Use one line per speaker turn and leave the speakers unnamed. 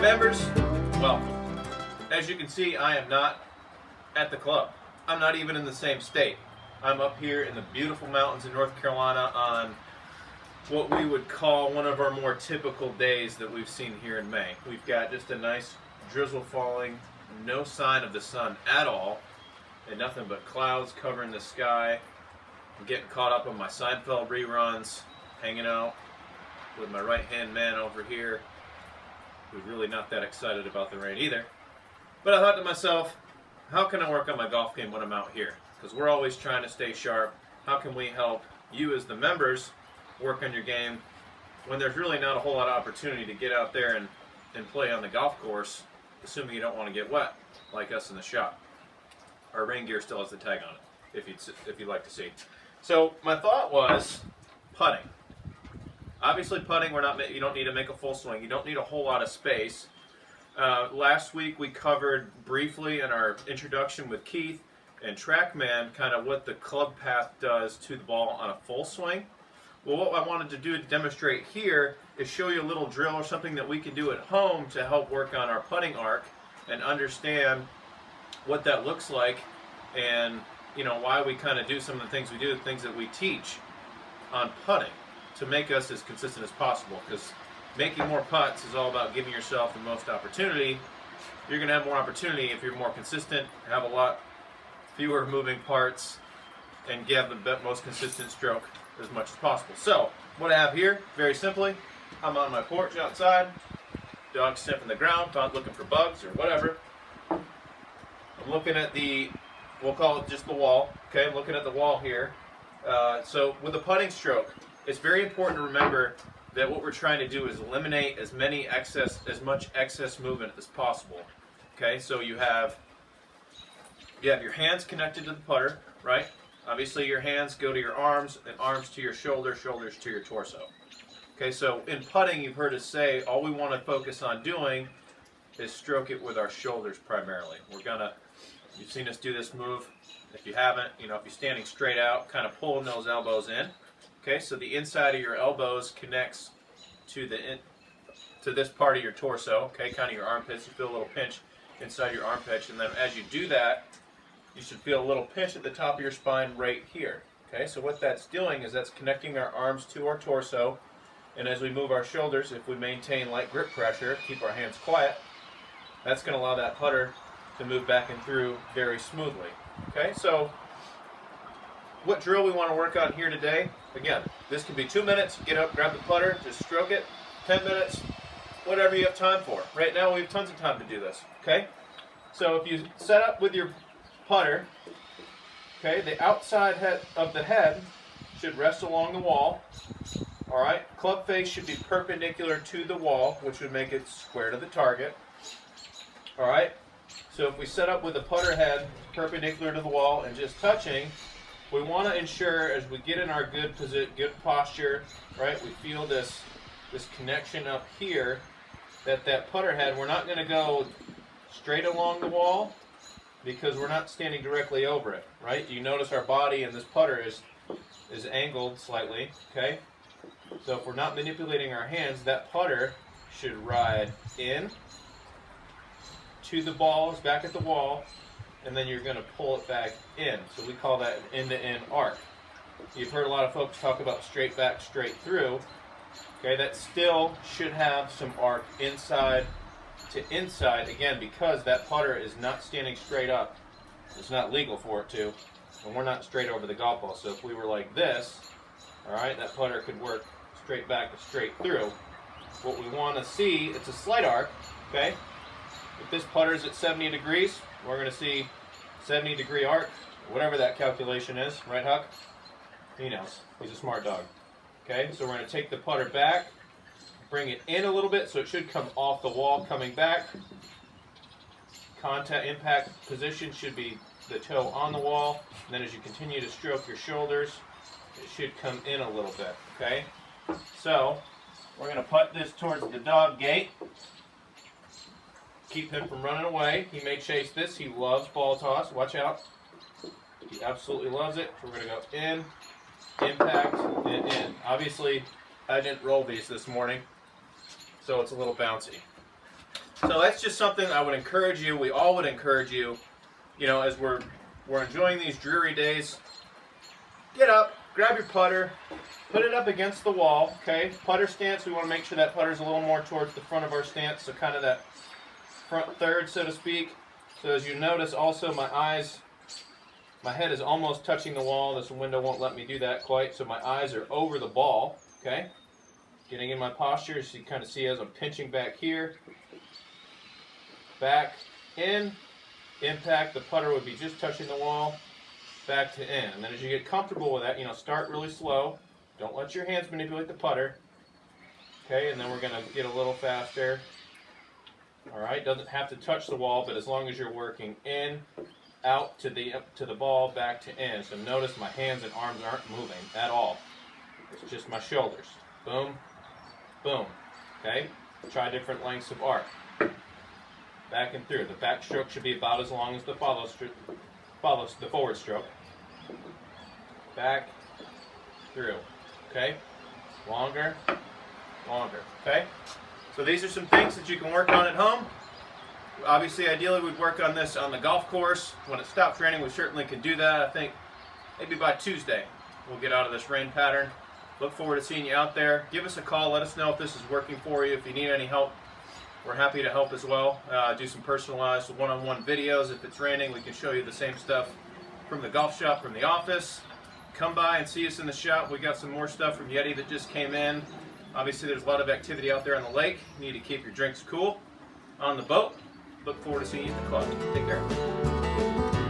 members, welcome. As you can see, I am not at the club. I'm not even in the same state. I'm up here in the beautiful mountains in North Carolina on what we would call one of our more typical days that we've seen here in May. We've got just a nice drizzle falling, no sign of the sun at all, and nothing but clouds covering the sky. I'm getting caught up on my Seinfeld reruns, hanging out with my right-hand man over here, who's really not that excited about the rain either. But I thought to myself, how can I work on my golf game when I'm out here? Because we're always trying to stay sharp. How can we help you as the members work on your game when there's really not a whole lot of opportunity to get out there and play on the golf course, assuming you don't want to get wet, like us in the shop. Our rain gear still has the tag on it, if you'd like to see. So my thought was putting. Obviously putting, you don't need to make a full swing. You don't need a whole lot of space. Last week we covered briefly in our introduction with Keith and TrackMan kind of what the club path does to the ball on a full swing. Well, what I wanted to do to demonstrate here is show you a little drill or something that we can do at home to help work on our putting arc and understand what that looks like and why we kind of do some of the things we do, the things that we teach on putting to make us as consistent as possible, because making more putts is all about giving yourself the most opportunity. You're going to have more opportunity if you're more consistent, have a lot fewer moving parts, and give the most consistent stroke as much as possible. So, what I have here, very simply, I'm on my porch outside, dog sniffing the ground, not looking for bugs or whatever. I'm looking at we'll call it just the wall, okay? I'm looking at the wall here. So, with a putting stroke, it's very important to remember that what we're trying to do is eliminate as much excess movement as possible. Okay, so you have your hands connected to the putter, right? Obviously your hands go to your arms, and arms to your shoulders to your torso. Okay, so in putting, you've heard us say all we want to focus on doing is stroke it with our shoulders primarily. You've seen us do this move. If you haven't, if you're standing straight out, kind of pulling those elbows in. Okay, so the inside of your elbows connects to this part of your torso, okay, kind of your armpits. You feel a little pinch inside your armpits, and then as you do that, you should feel a little pinch at the top of your spine right here. Okay, so what that's doing is that's connecting our arms to our torso, and as we move our shoulders, if we maintain light grip pressure, keep our hands quiet, that's going to allow that putter to move back and through very smoothly. Okay, so what drill we want to work on here today, again, this can be 2 minutes, get up, grab the putter, just stroke it, 10 minutes, whatever you have time for. Right now we have tons of time to do this, okay? So if you set up with your putter, okay, the outside head of the head should rest along the wall, all right? Club face should be perpendicular to the wall, which would make it square to the target, all right? So if we set up with the putter head perpendicular to the wall and just touching, we want to ensure as we get in our good posture, right? We feel this connection up here, that putter head, we're not going to go straight along the wall because we're not standing directly over it, right? You notice our body and this putter is angled slightly, okay? So if we're not manipulating our hands, that putter should ride in to the balls, back at the wall, and then you're going to pull it back in. So we call that an end-to-end arc. You've heard a lot of folks talk about straight back, straight through. Okay, that still should have some arc inside to inside, again, because that putter is not standing straight up. It's not legal for it to, and we're not straight over the golf ball. So if we were like this, all right, that putter could work straight back to straight through. What we want to see, it's a slight arc, okay? If this putter is at 70 degrees, we're going to see 70-degree arc, whatever that calculation is, right, Huck? He knows. He's a smart dog. Okay, so we're going to take the putter back, bring it in a little bit, so it should come off the wall, coming back. Contact impact position should be the toe on the wall. And then as you continue to stroke your shoulders, it should come in a little bit, okay? So we're going to putt this towards the dog gate. Keep him from running away. He may chase this. He loves ball toss. Watch out. He absolutely loves it. So we're going to go in, impact, and in. Obviously, I didn't roll these this morning, so it's a little bouncy. So that's just something I would encourage you, we all would encourage you, you know, as we're enjoying these dreary days. Get up, grab your putter, put it up against the wall, okay? Putter stance, we want to make sure that putter's a little more towards the front of our stance, so kind of that front third, so to speak. So as you notice also, my head is almost touching the wall. This window won't let me do that quite, so my eyes are over the ball, okay? Getting in my posture, so you kind of see as I'm pinching back here. Back, in, impact, the putter would be just touching the wall, back to in. And then as you get comfortable with that, you know, start really slow. Don't let your hands manipulate the putter. Okay, and then we're going to get a little faster. Alright, doesn't have to touch the wall, but as long as you're working in, out to the ball, back to in. So notice my hands and arms aren't moving at all. It's just my shoulders. Boom, boom. Okay, try different lengths of arc. Back and through. The back stroke should be about as long as the the forward stroke. Back, through. Okay? Longer, longer. Okay? So these are some things that you can work on at home. Obviously, ideally, we'd work on this on the golf course. When it stops raining, we certainly can do that. I think maybe by Tuesday, we'll get out of this rain pattern. Look forward to seeing you out there. Give us a call. Let us know if this is working for you. If you need any help, we're happy to help as well. Do some personalized one-on-one videos. If it's raining, we can show you the same stuff from the golf shop, from the office. Come by and see us in the shop. We got some more stuff from Yeti that just came in. Obviously, there's a lot of activity out there on the lake. You need to keep your drinks cool. On the boat, look forward to seeing you at the club. Take care.